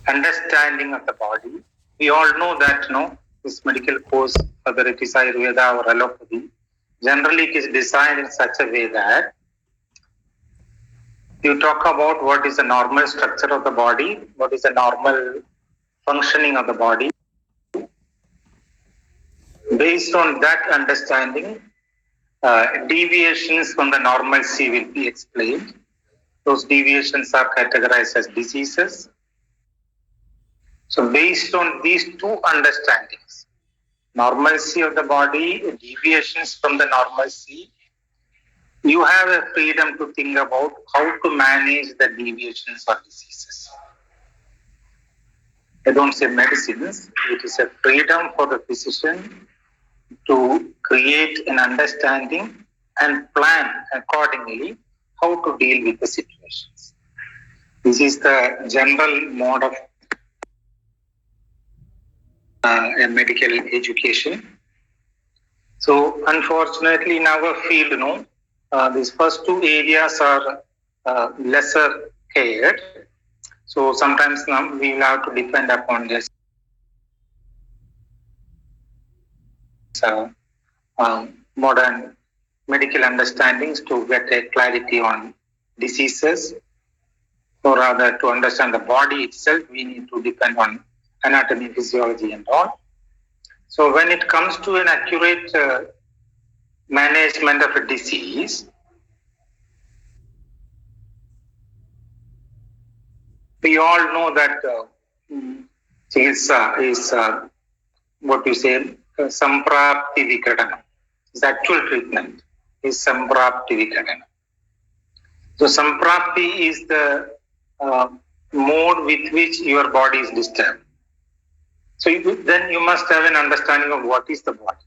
understanding of the body. We all know that this medical course, whether it is Ayurveda or allopathy, generally it is designed in such a way that you talk about what is the normal structure of the body, what is the normal functioning of the body. Based on that understanding, deviations from the normalcy will be explained. Those deviations are categorized as diseases. So based on these two understandings, normalcy of the body, deviations from the normalcy, you have a freedom to think about how to manage the deviations or diseases. I don't say medicines, it is a freedom for the physician to create an understanding and plan accordingly how to deal with the situations. This is the general mode of medical education. So unfortunately in our field, these first two areas are lesser cared. So sometimes we will have to depend upon this modern medical understandings to get a clarity on diseases, or rather to understand the body itself, we need to depend on anatomy, physiology and all. So when it comes to an accurate management of a disease, we all know that chikitsa is what you say, samprapti vikadana. Its actual treatment is samprapti vikadana. So samprapti is the mode with which your body is disturbed. So then you must have an understanding of what is the body,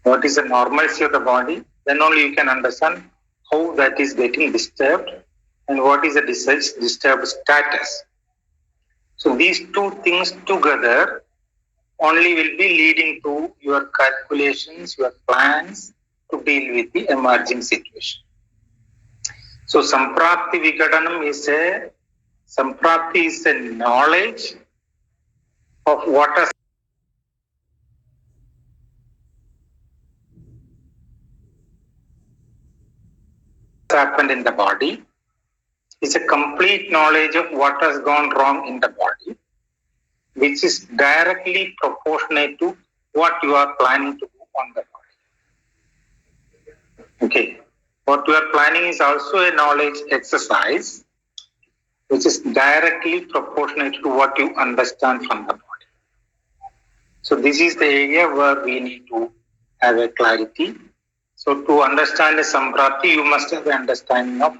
what is the normalcy of the body. Then only you can understand how that is getting disturbed and what is the disturbed status. So these two things together only will be leading to your calculations, your plans to deal with the emerging situation. So samprapti vikadanam is a knowledge of what has happened in the body. It's a complete knowledge of what has gone wrong in the body, which is directly proportionate to what you are planning to do on the body. Okay. What you are planning is also a knowledge exercise, which is directly proportionate to what you understand from the body. So this is the area where we need to have a clarity. So to understand a samprapti, you must have an understanding of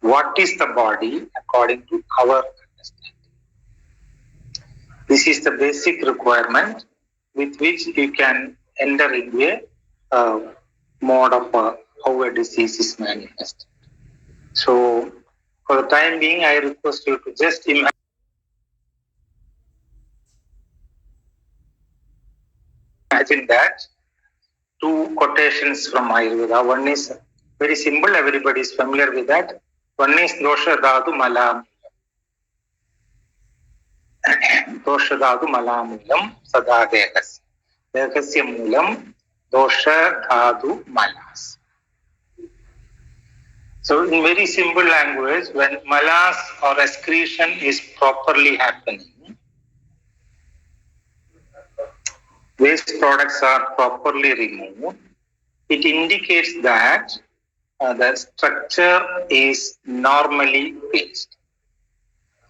what is the body according to our understanding. This is the basic requirement with which you can enter into a mode of how a disease is manifested. So for the time being, I request you to just imagine that two quotations from Ayurveda. One is very simple, everybody is familiar with that. One is dosha dhatu malamulam. Dosha dhatu malamulam sada dehasya. Dehasya mulam dosha dhatu malas. So in very simple language, when malas or excretion is properly happening, waste products are properly removed, it indicates that the structure is normally placed.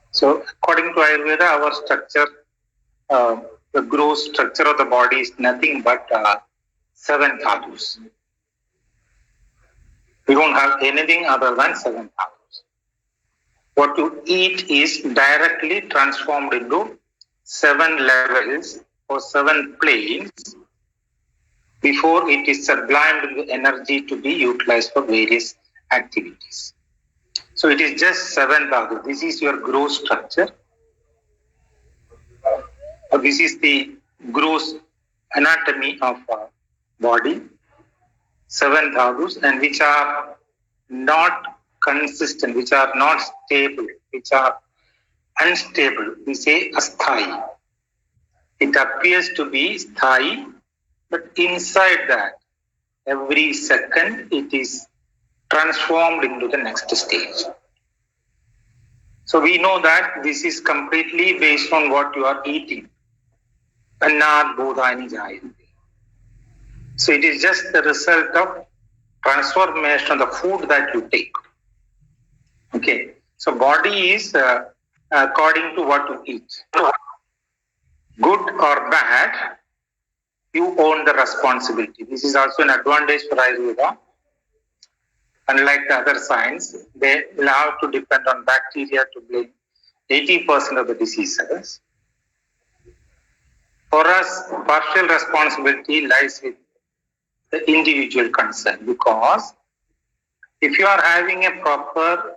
So according to Ayurveda, our structure, the gross structure of the body is nothing but 7 dhatus. We don't have anything other than 7 dhatus. What you eat is directly transformed into 7 levels or 7 planes before it is sublimed with energy to be utilized for various activities. So it is just 7 dhatu. This is your gross structure. This is the gross anatomy of body. 7 dhatus, and which are not consistent, which are not stable, which are unstable. We say asthai. It appears to be sthai, but inside that, every second it is transformed into the next stage. So we know that this is completely based on what you are eating. Annat bodhani jayante. So it is just the result of transformation of the food that you take. Okay. So body is according to what you eat. Good or bad, you own the responsibility. This is also an advantage for Ayurveda. Unlike the other science, they will have to depend on bacteria to blame 80% of the diseases. For us, partial responsibility lies with the individual concern, because if you are having a proper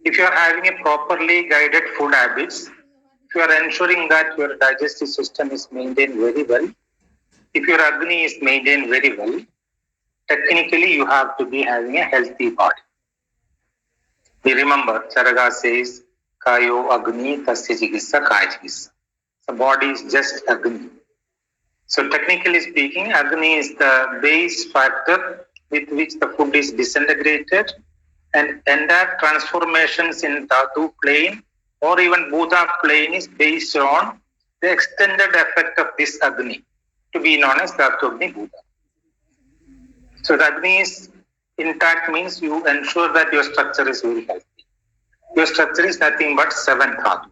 if you are having a properly guided food habits, if you are ensuring that your digestive system is maintained very well, if your Agni is maintained very well, technically you have to be having a healthy body. We remember, Charaka says, Kayo Agni Tasya Chikitsa Kaya Chikitsa. The body is just Agni. So technically speaking, Agni is the base factor with which the food is disintegrated, and entire transformations in Dhatu plane or even Bhuta plane is based on the extended effect of this Agni, to be known as Dhatu Agni Bhuta. So the Agni is intact means you ensure that your structure is very healthy. Your structure is nothing but 7 Dhatus.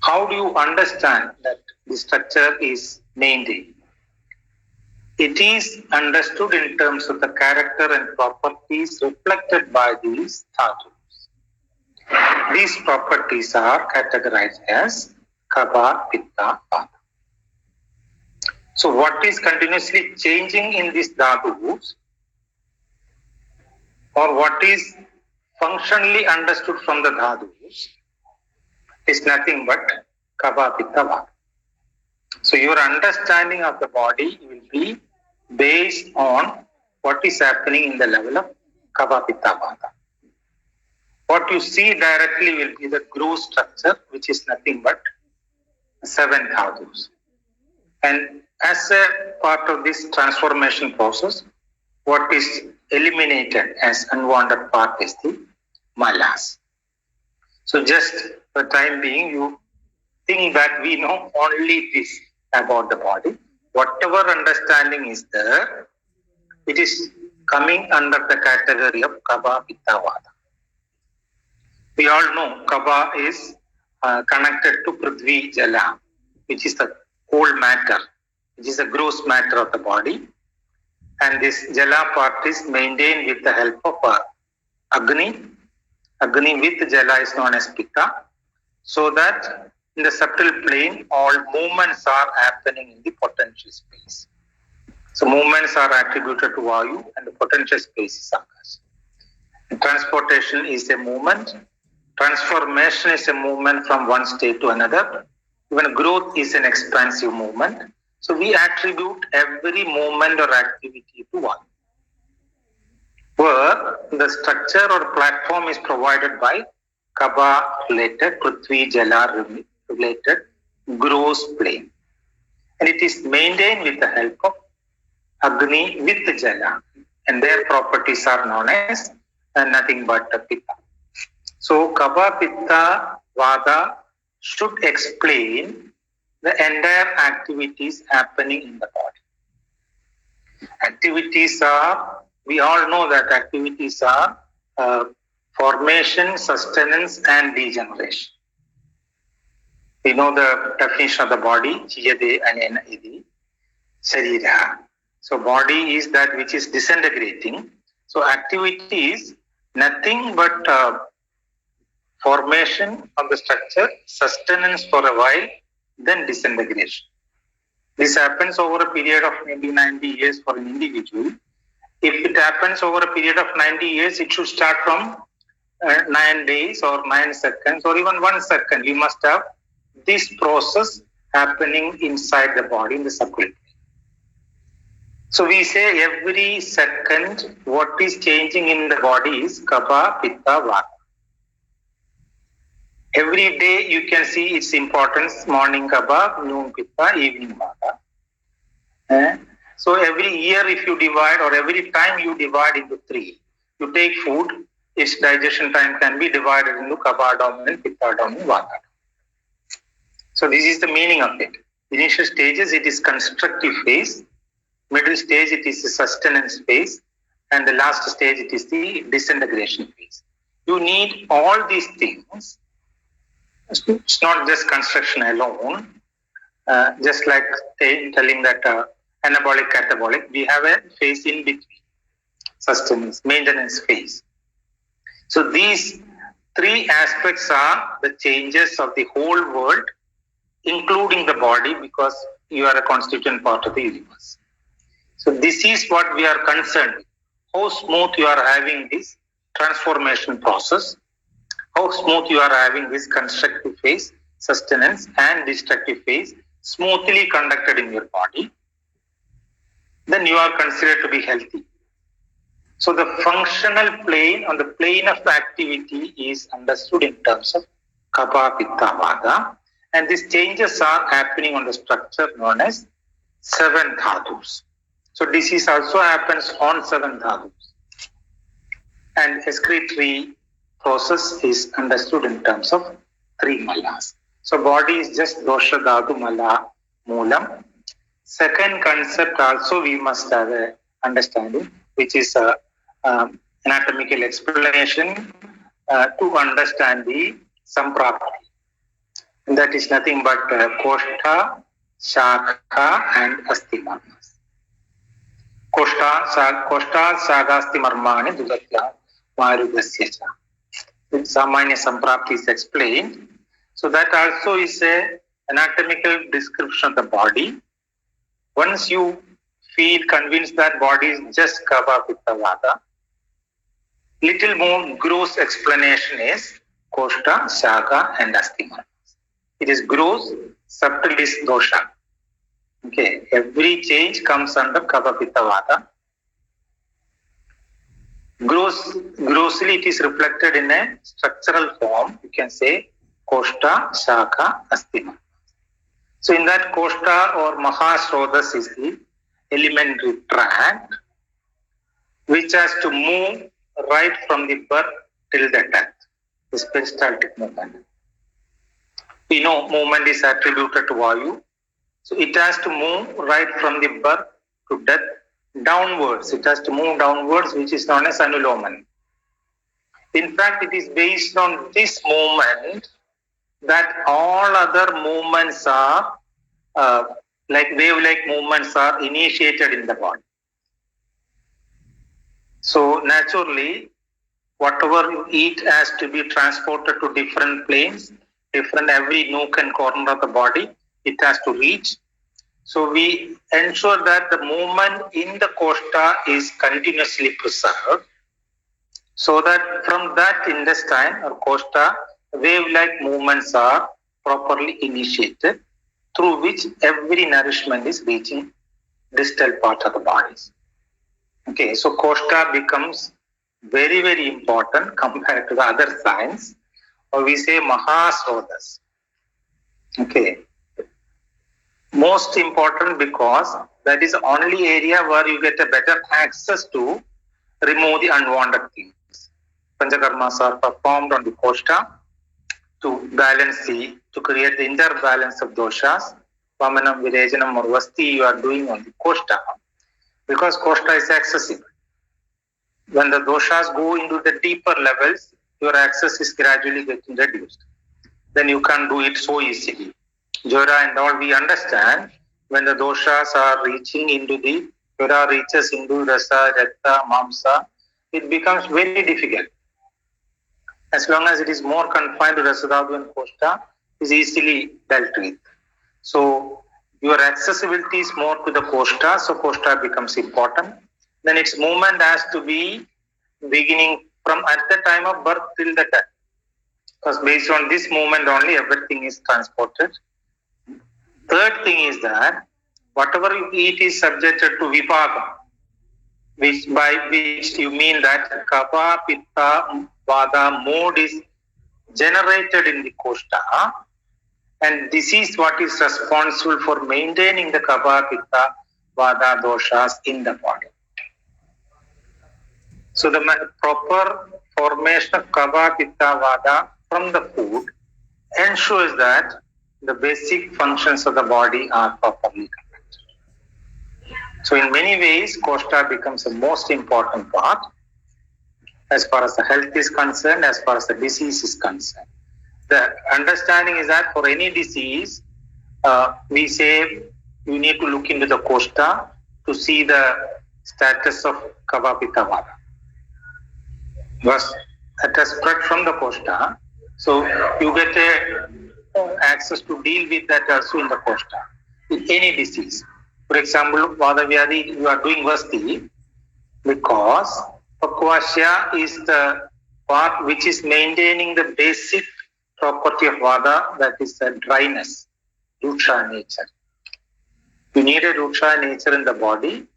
How do you understand that the structure is maintained? It is understood in terms of the character and properties reflected by these dhatus. These properties are categorized as Kapha, Pitta, Vata. So what is continuously changing in these dhatus, or what is functionally understood from the dhatus, is nothing but Kapha, Pitta, Vata. So your understanding of the body will be based on what is happening in the level of Kapha, Pitta, Vata. What you see directly will be the gross structure, which is nothing but 7 dhatus. And as a part of this transformation process, what is eliminated as unwanted part is the malas. So just for the time being, you think that we know only this about the body. Whatever understanding is there, it is coming under the category of Kapha, Pitta, Vata. We all know Kapha is connected to Prithvi, Jala, which is the whole matter, which is the gross matter of the body. And this Jala part is maintained with the help of Agni. Agni with Jala is known as Pitta. So that in the subtle plane, all movements are happening in the potential space. So movements are attributed to Vayu and the potential space is Akash. Transportation is a movement. Transformation is a movement from one state to another. Even growth is an expansive movement. So we attribute every movement or activity to one, where the structure or platform is provided by Kapha related, Prithvi, Jala related gross plane. And it is maintained with the help of Agni with Jala. And their properties are known as nothing but Pitta. So Kapha, Pitta, Vata should explain the entire activities happening in the body. Activities are, we all know that activities are formation, sustenance and degeneration. We know the definition of the body, Chiyade Anena Idi, Sharira. So body is that which is disintegrating. So activity is nothing but formation of the structure, sustenance for a while, then disintegration. This happens over a period of maybe 90 years for an individual. If it happens over a period of 90 years, it should start from 9 days or 9 seconds or even 1 second. You must have this process happening inside the body in the subcutaneous. So we say every second what is changing in the body is Kapha, Pitta, Vata. Every day you can see its importance, morning Kapha, noon Pitta, evening Vata. So every year if you divide or every time you divide into 3, you take food, its digestion time can be divided into Kapha dominant, Pitta dominant, Vata. So this is the meaning of it. Initial stages it is constructive phase, middle stage it is the sustenance phase, and the last stage it is the disintegration phase. You need all these things. It's not just construction alone. Just like telling that anabolic, catabolic, we have a phase in between, sustenance, maintenance phase. So these 3 aspects are the changes of the whole world, including the body, because you are a constituent part of the universe. So this is what we are concerned with. How smooth you are having this transformation process, how smooth you are having this constructive phase, sustenance, and destructive phase smoothly conducted in your body, then you are considered to be healthy. So the functional plane, on the plane of activity, is understood in terms of Kapha, Pitta, Vata, and these changes are happening on the structure known as 7 dhatus. So disease also happens on 7 dhatus. And excretory process is understood in terms of 3 malas. So body is just dosha, dhatu, mala, moolam. Second concept also we must have a understanding, which is a anatomical explanation to understand the samprapti. And that is nothing but koshta, shakha, and astimarmas. Koshta, shakha, astimarmani, dudatya, marudasya cha. Samanya samprapti is explained. So that also is a anatomical description of the body. Once you feel convinced that body is just Kapha, Pitta, Vata, little more gross explanation is Koshta, Shaka, and Astimarmas. It is gross, subtle is dosha. Okay, every change comes under Kapha, Pitta, Vata. Grossly it is reflected in a structural form. You can say Koshta, Shaka, Astimarmas. So in that Koshta or Mahasrodas is the elementary tract which has to move right from the birth till the death, the peristaltic movement. We know movement is attributed to Vayu. So it has to move right from the birth to death downwards. It has to move downwards, which is known as anuloman. In fact, it is based on this movement that all other movements are like wave-like movements are initiated in the body. So naturally, whatever you eat has to be transported to different planes, every nook and corner of the body, it has to reach. So we ensure that the movement in the koshta is continuously preserved, so that from that intestine or koshta, wave-like movements are properly initiated, through which every nourishment is reaching distal part of the bodies. Okay, so koshta becomes very, very important compared to the other signs, or we say mahasrodas. Okay, most important because that is the only area where you get a better access to remove the unwanted things. Panchakarmas are performed on the koshta to create the interbalance of doshas. Vamanam, Virejanam or Vasti you are doing on the koshta, because koshta is accessible. When the doshas go into the deeper levels, your access is gradually getting reduced. Then you can't do it so easily. Jora and all we understand, when the doshas are reaching into the, Jora reaches into rasa, ratta, mamsa, it becomes very difficult. As long as it is more confined to Rasadhatu and Koshta, is easily dealt with. So your accessibility is more to the Koshta, so Koshta becomes important. Then its movement has to be beginning from at the time of birth till the death. Because based on this movement only, everything is transported. Third thing is that whatever you eat is subjected to vipaka, by which you mean that kapha, pitta, vata mode is generated in the koshta, and this is what is responsible for maintaining the kapha, pitta, vata doshas in the body. So the proper formation of kapha, pitta, vata from the food ensures that the basic functions of the body are properly conducted. So in many ways, koshta becomes the most important part as far as the health is concerned, as far as the disease is concerned. The understanding is that for any disease, we say you need to look into the koshta to see the status of kapha, pitta, vata. Because it has spread from the koshta, so you get access to deal with that also in the koshta, in any disease. For example, Vata Vyadi, you are doing Vasti because Pakvasya is the part which is maintaining the basic property of Vata, that is the dryness, Ruksha nature. You need a Ruksha nature in the body,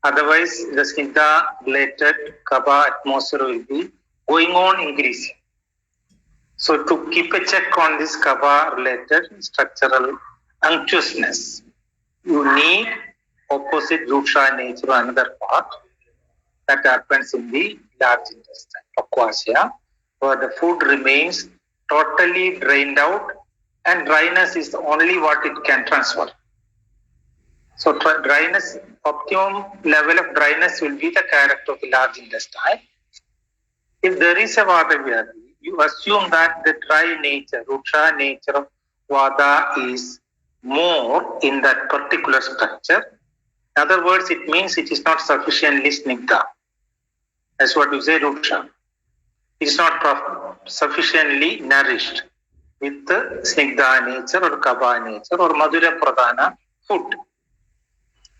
otherwise the Snigdha related kapha atmosphere will be going on increasing. So to keep a check on this kapha related structural unctuousness, you need opposite Ruksha nature, another part that happens in the large intestine, Pakvasya, where the food remains totally drained out and dryness is only what it can transfer. So dryness, optimum level of dryness will be the character of the large intestine. If there is a Vata Vyadi, you assume that the dry nature, Ruksha nature of Vata is more in that particular structure. In other words, it means it is not sufficiently Snigdha. That's what you say, Ruksha. It is not sufficiently nourished with the Snigdha nature or Kapha nature or Madhura Pradhana food.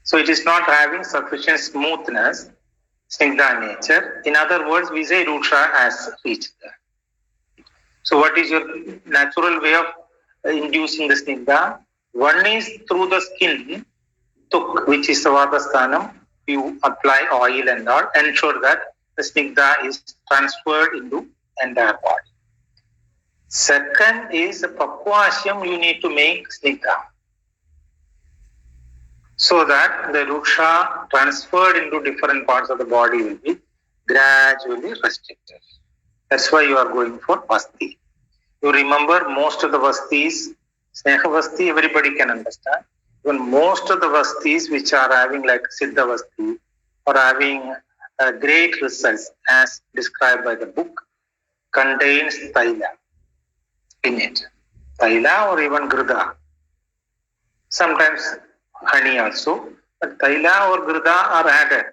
So it is not having sufficient smoothness, Snigdha nature. In other words, we say Ruksha has reached there. So what is your natural way of inducing the Snigdha? One is through the skin, tuk, which is the Vadasthanam. You apply oil and all, ensure that the Snigdha is transferred into entire body. Second is the Pakvasyam, you need to make Snigdha, so that the Ruksha transferred into different parts of the body will be gradually restricted. That's why you are going for Vasti. You remember most of the Vastis, Sneha Vasti, everybody can understand. Even most of the Vastis which are having like Siddha Vasti or having great results as described by the book contains Taila in it. Taila or even Grida. Sometimes honey also, but Taila or Grida are added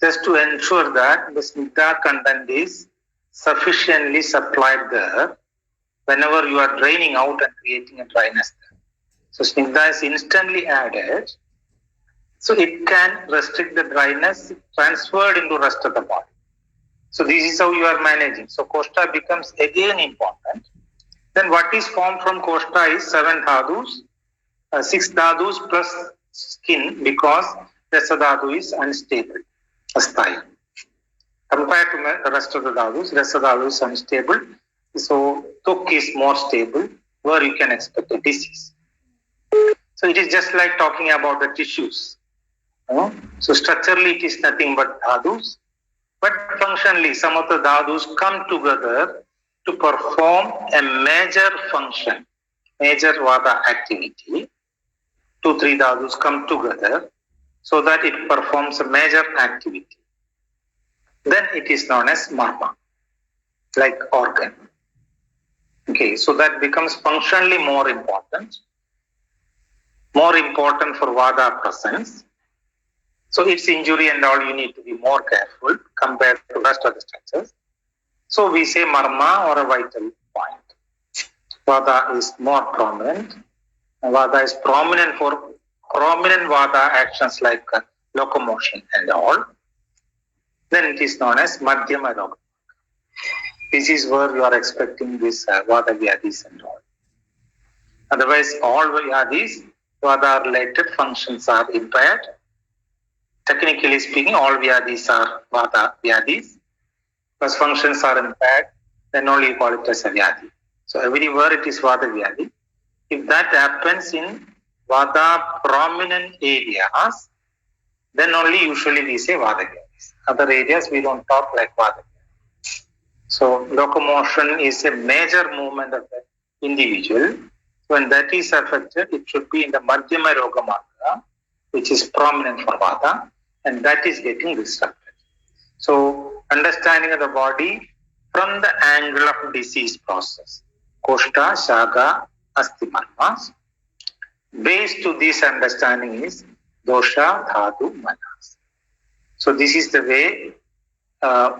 just to ensure that the Snigdha content is sufficiently supplied there whenever you are draining out and creating a dryness there. So Snigdha is instantly added, so it can restrict the dryness transferred into rest of the body. So this is how you are managing. So Koshta becomes again important. Then what is formed from Koshta is 7 dhadus, 6 dhadus plus skin, because Rasa dhatu is unstable, asthayi. Compared to the rest of the dhadus, Rasa dhatu is unstable. So Tuk is more stable, where you can expect a disease. So it is just like talking about the tissues. So structurally it is nothing but dhadus, but functionally some of the dhadus come together to perform a major function, major Vata activity. 2-3 dhadus come together so that it performs a major activity. Then it is known as marma, like organ. Okay, so that becomes functionally more important for Vata presence. So its injury and all, you need to be more careful compared to the rest of the structures. So we say marma or a vital point. Vata is more prominent. Vata is prominent for prominent Vata actions like locomotion and all. Then it is known as Madhyama Roga. This is where you are expecting this Vata Vyadis and all. Otherwise, all Vyadis Vata related functions are impaired. Technically speaking, all Vyadhis are Vata Vyadhis. Because functions are impaired, then only you call it as a Vyadhi. So everywhere it is Vata Vyadhi. If that happens in Vata prominent areas, then only usually we say Vata Vyadhis. Other areas we don't talk like Vata. So locomotion is a major movement of the individual. When that is affected, it should be in the Madhyama Roga Marga, which is prominent for Vata, and that is getting disrupted. So understanding of the body from the angle of disease process, Koshta, Shaga, Asti Marmas. Based to this understanding is Dosha, Dhatu, Manas. So this is the way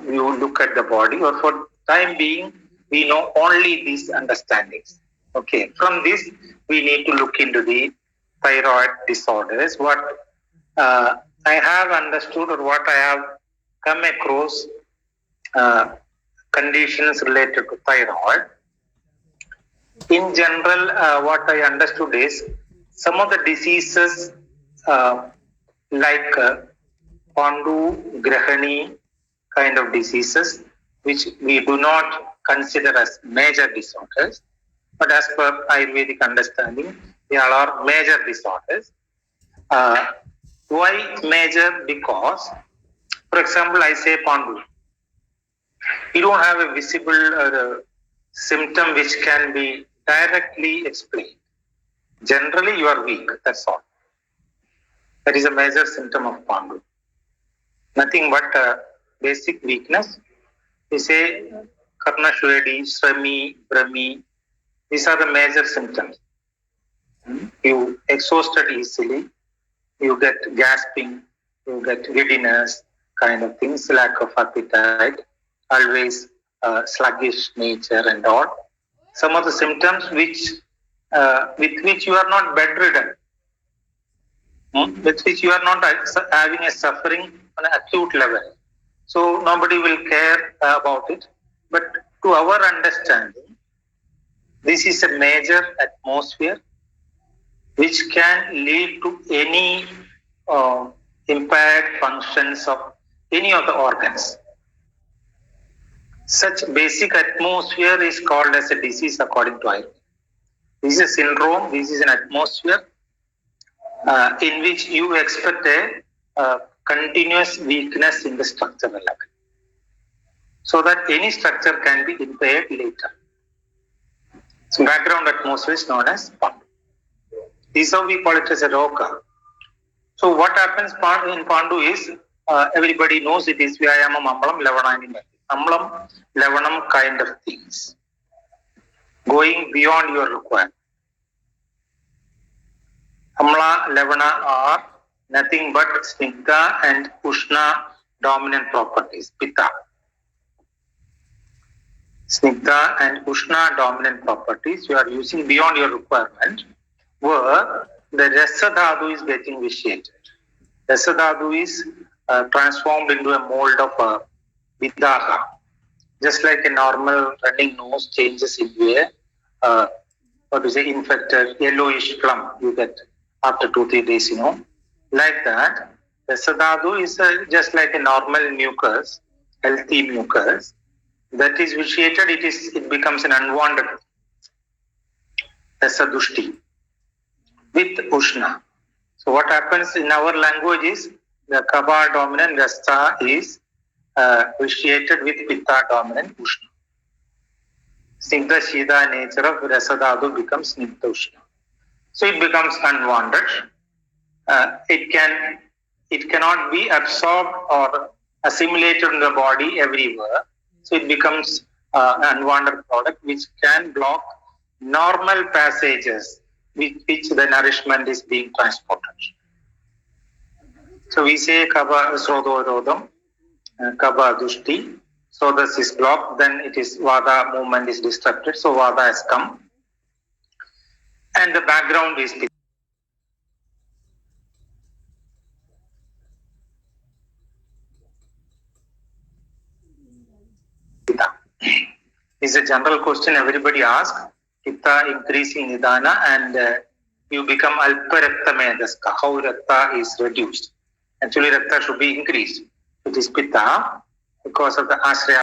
you look at the body, or for time being, we know only these understandings. Okay, from this, we need to look into the thyroid disorders. What I have understood, or what I have come across conditions related to thyroid. In general, what I understood is some of the diseases like Pandu, Grahani kind of diseases, which we do not consider as major disorders, but as per Ayurvedic understanding, they all are major disorders. Why major? Because, for example, I say Pandu. You don't have a visible symptom which can be directly explained. Generally, you are weak, that's all. That is a major symptom of Pandu. Nothing but basic weakness. We say Karna Shuredi, Srami, Brahmi. These are the major symptoms. You exhausted easily, you get gasping, you get giddiness, kind of things, lack of appetite, always sluggish nature and all. Some of the symptoms which with which you are not bedridden, with which you are not having a suffering on an acute level. So nobody will care about it. But to our understanding, this is a major atmosphere which can lead to any impaired functions of any of the organs. Such basic atmosphere is called as a disease according to Ayurveda. This is a syndrome, this is an atmosphere in which you expect a continuous weakness in the structural level, so that any structure can be impaired later. So background atmosphere is known as Pandu. This is how we call it as a Roga. So what happens in Pandu is, everybody knows it is Vyayama, Ambalam, Lavanam, Ambalam, Lavanam kind of things, going beyond your requirement. Amla, Lavana are nothing but Snigdha and Ushna dominant properties, Pitta. Snigdha and Ushna dominant properties you are using beyond your requirement, where the Rasa Dhatu is getting vitiated. Rasa Dhatu is transformed into a mold of Vidaha. Just like a normal running nose changes into a infected yellowish plum you get after 2-3 days, like that. Rasa Dhatu is just like a normal mucus, healthy mucus. That is vitiated, it becomes an unwanted Rasa Dushti with Ushna. So what happens in our language is the Kaba dominant Rasa is vitiated with Pitta dominant Ushna. Snigdha Shida nature of Rasa Dhatu becomes Snigdha Ushna. So it becomes unwanted. It cannot be absorbed or assimilated in the body everywhere. So it becomes an unwanted product which can block normal passages with which the nourishment is being transported. So we say Kaba Srodorodam, Kaba Dushti. So this is blocked, then it is Vada movement is disrupted. So Vada has come. And the background is Pitta. This is a general question everybody asks. Pitta increasing Nidana and you become Alpa Rakta Medaska, how Rakta is reduced. Actually, Rakta should be increased. It is Pitta because of the Asraya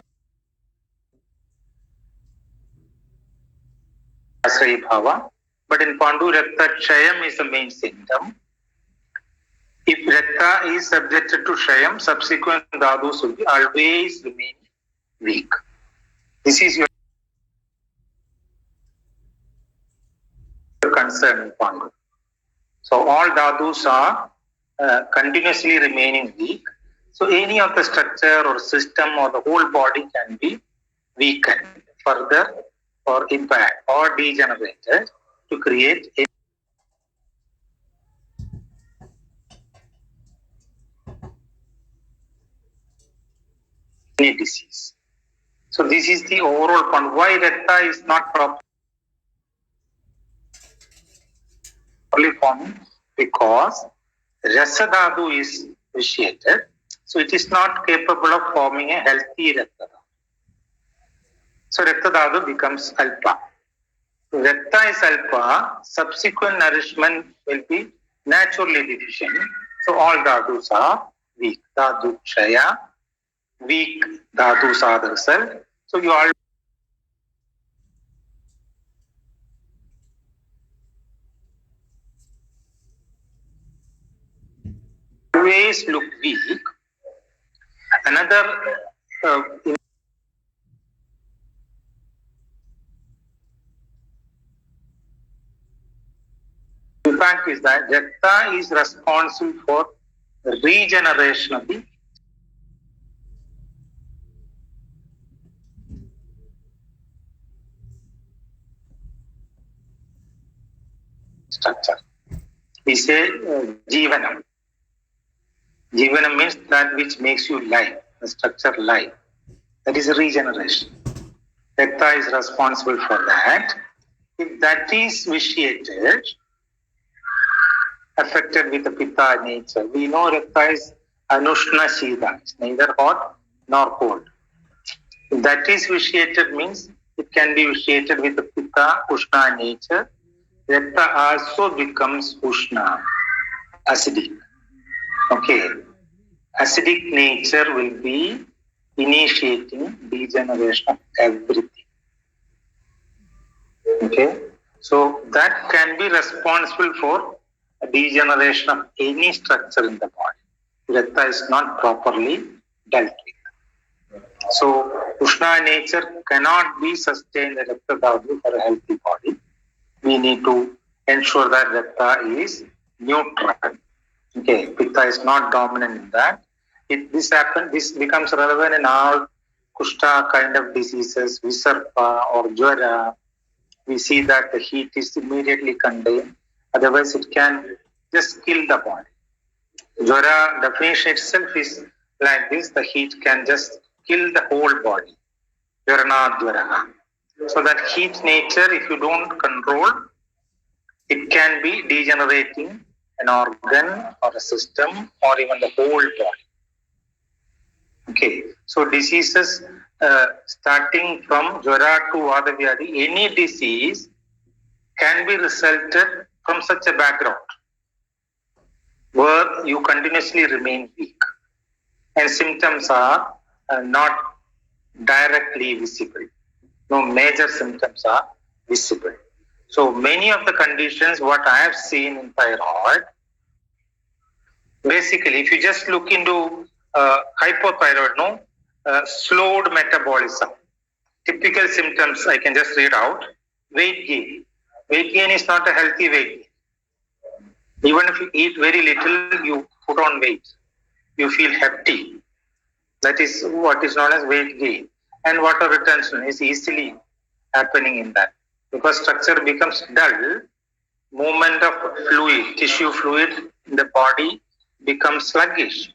Bhava. But in Pandu, Rakta Kshayam is the main symptom. If Rakta is subjected to Kshayam, subsequent Dhadus will be always remain weak. This is your concern in Pandu. So all Dhadus are continuously remaining weak. So any of the structure or system or the whole body can be weakened further or impact or degenerated to create any disease. So this is the overall point. Why Rakta is not properly forming? Because Rasa Dhatu is vitiated. So it is not capable of forming a healthy Rakta Dhatu. So Rakta Dhatu becomes Alpa. Rakta is Alpa, subsequent nourishment will be naturally deficient. So all Dhadus are weak. Dhatu Kshaya, weak Dhadus are the result. So you always look weak. Another impact is that Rakta is responsible for regeneration of the structure. We say Jivanam. Jivanam means that which makes you live, the structure live. That is regeneration. Rakta is responsible for that. If that is vitiated, affected with the Pitta nature, we know Rakta is Anushna Shida. It's neither hot nor cold. If that is vitiated means it can be vitiated with the Pitta Ushna nature. Rakta also becomes Ushna, acidic. Okay. Acidic nature will be initiating degeneration of everything. Okay. So that can be responsible for degeneration of any structure in the body. Rakta is not properly dealt with. So Ushna nature cannot be sustained in Rakta Dhatu for a healthy body. We need to ensure that Rakta is neutral. Okay, Pitta is not dominant in that. This becomes relevant in all Kushta kind of diseases, Visarpa or Jwara. We see that the heat is immediately contained. Otherwise, it can just kill the body. Jwara definition itself is like this. The heat can just kill the whole body. Jwarana Jwara. So that heat nature, if you don't control, it can be degenerating an organ or a system or even the whole body. Okay, so diseases starting from Jwara to Vadavyadi, any disease can be resulted from such a background where you continuously remain weak and symptoms are not directly visible. No major symptoms are visible. So many of the conditions what I have seen in thyroid, basically if you just look into hypothyroid, slowed metabolism. Typical symptoms I can just read out. Weight gain. Weight gain is not a healthy weight gain. Even if you eat very little, you put on weight. You feel hefty. That is what is known as weight gain. And water retention is easily happening in that. Because structure becomes dull, movement of fluid, tissue fluid in the body becomes sluggish.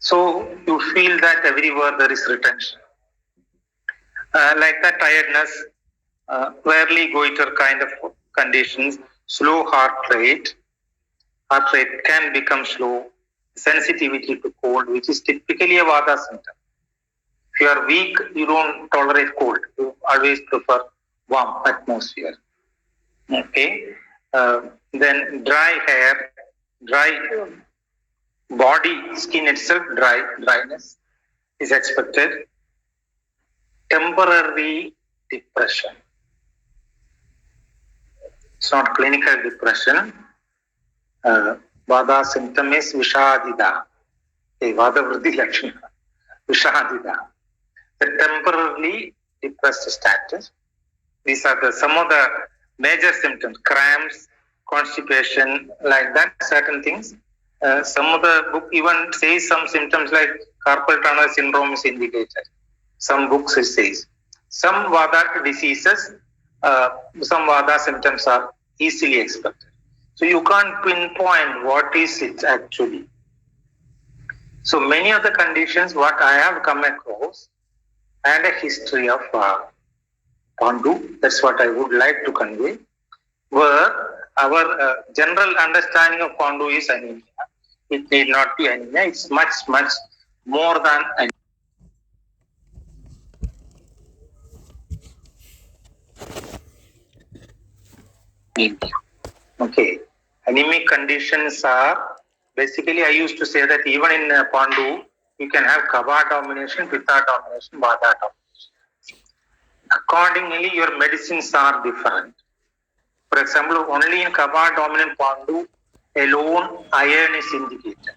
So you feel that everywhere there is retention. Like that tiredness, rarely goiter kind of conditions, slow heart rate can become slow, sensitivity to cold, which is typically a Vata symptom. If you are weak, you don't tolerate cold. You always prefer warm atmosphere. Okay. Then dry hair, dry body, skin itself, dryness is expected. Temporary depression. It's not clinical depression. Vada symptom is Vishadida. Vada Vriddhi Lakshana. Vishadida. The temporarily depressed status. These are some of the major symptoms. Cramps, constipation, like that, certain things. Some of the book even says some symptoms like carpal tunnel syndrome is indicated. Some books it says. Some Vada diseases, some Vada symptoms are easily expected. So you can't pinpoint what is it actually. So many of the conditions what I have come across and a history of Pandu, that's what I would like to convey, where our general understanding of Pandu is anemia. It need not be anemia, it's much, much more than anemia. Okay. Anemic conditions are, basically I used to say that even in Pandu, you can have Kapha domination, Pitta domination, Vata domination. Accordingly, your medicines are different. For example, only in Kapha dominant Pandu alone, iron is indicated.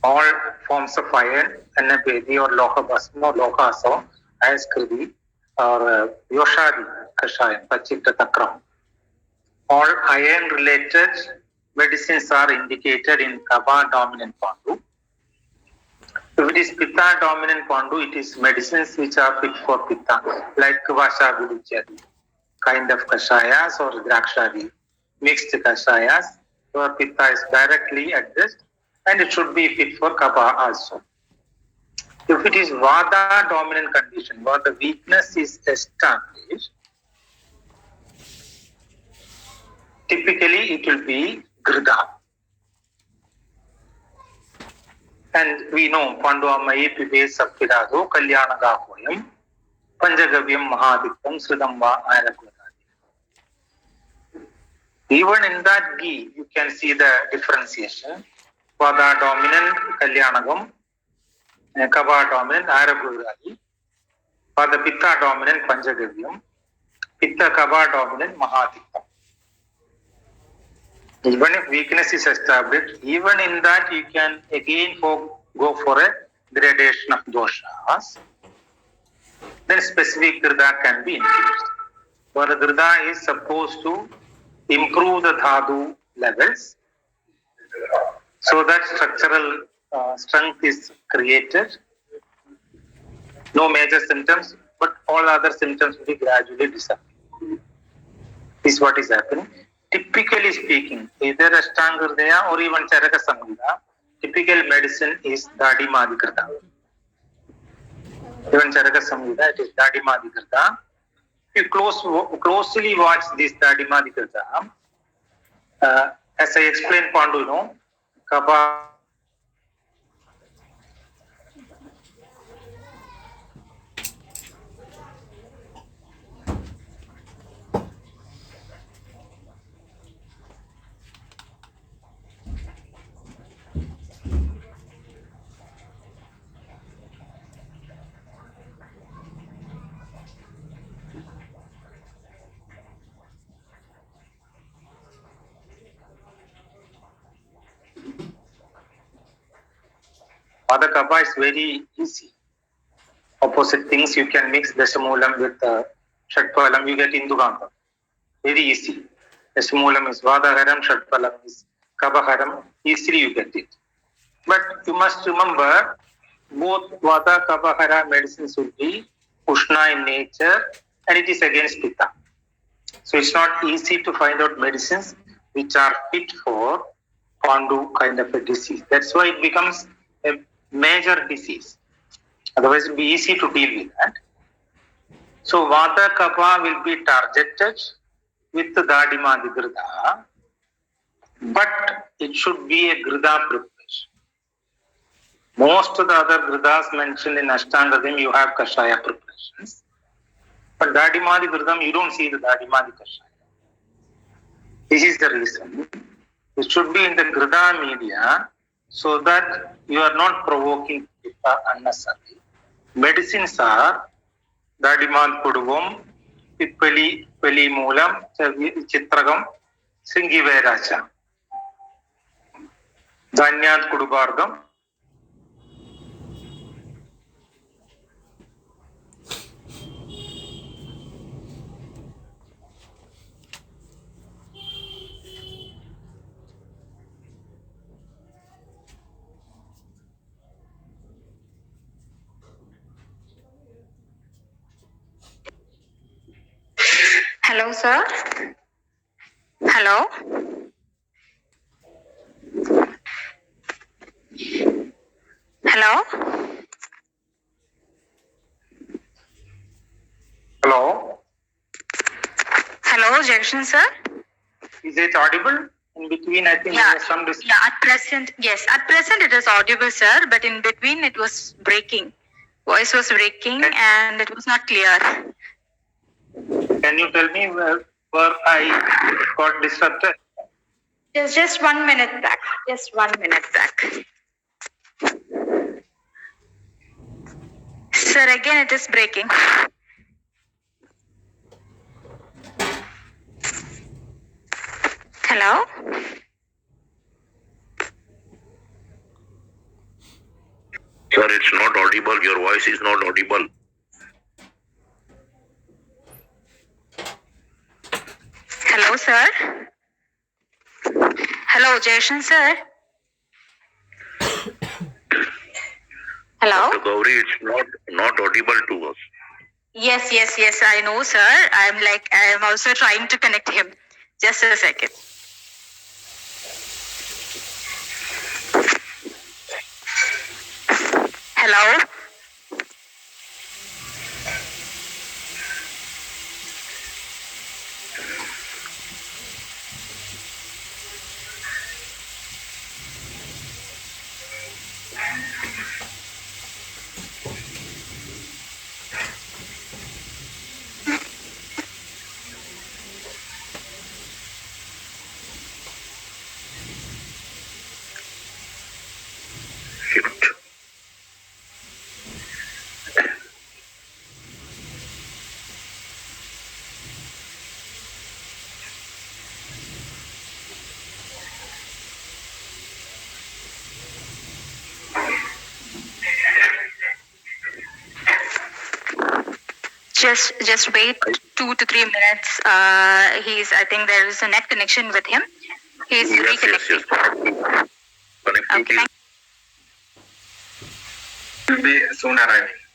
All forms of iron, Annapedi or Loka Bhasma or Loka Asam, Ayaskriti or Yoshadi, Kashayam, Pachitta Takram. All iron related medicines are indicated in Kapha dominant Pandu. If it is Pitta dominant Pandu, it is medicines which are fit for Pitta, like Vasha Gudichari, kind of Kashayas or Drakshadi, mixed Kashayas, where Pitta is directly addressed, and it should be fit for Kapha also. If it is Vata dominant condition, where the weakness is established, typically it will be Grida. And we know Pandu Amayi Pibe Sapirado Kalyana Gahoyam Panjagavyam Mahadiktam Sridamba Ayrakudadi. Even in that ghee, you can see the differentiation. Vada dominant Kalyanagam, Kapha dominant Ayrakudadi, Vada Pitta dominant Panjagavyam, Pitta Kapha dominant Mahadiktam. Even if weakness is established, even in that you can again go for a gradation of doshas. Then specific Grida can be introduced. Where the Grida is supposed to improve the Dhatu levels so that structural strength is created. No major symptoms, but all other symptoms will be gradually disappear. This is what is happening. Typically speaking, either Ashtanga Hridaya or even Charaka Samhita, typical medicine is Dadimadhikrita. Even Charaka Samhita, it is Dadimadhikrita. If you closely watch this Dadimadhikrita, as I explained, Pandu, Kapha. Vada Kapha is very easy. Opposite things you can mix Dasamulam with Shatpalam, you get Induganta. Very easy. Dasamulam is Vadaharam, Shatpalam is Kaphaharam. Easily you get it. But you must remember, both Vata Kaphahara medicines will be Ushna in nature and it is against Pitta. So it's not easy to find out medicines which are fit for Pandu kind of a disease. That's why it becomes a major disease. Otherwise it will be easy to deal with that. So Vata Kapha will be targeted with the Dadimadi Grida, but it should be a Grida preparation. Most of the other Gridas mentioned in Ashtanga, you have Kashaya preparations. But Dadimadi Gridam, you don't see the Dadimadi Kashaya. This is the reason. It should be in the Grida media so that you are not provoking people unnecessarily. Medicines are Dadimal Kuduvum, Pippali, Peli Moolam, Chitragam, Singiveracha, Danyat Kudubardam. Hello, sir. Hello. Hello. Hello. Hello, Jackson, sir. Is it audible? In between, I think there was some Yeah, at present, yes. At present, it is audible, sir, but in between, it was breaking. Voice was breaking and it was not clear. Can you tell me where I got disrupted? Just 1 minute back. Just 1 minute back. Sir, again, it is breaking. Hello? Sir, it's not audible. Your voice is not audible. Hello, sir. Hello, Jason, sir. Hello? Dr. Gauri, it's not audible to us. Yes, I know, sir. I'm also trying to connect him. Just a second. Hello? Just wait 2 to 3 minutes. I think there is a net connection with him. He's reconnecting. Yes. Connectivity will be soon arriving.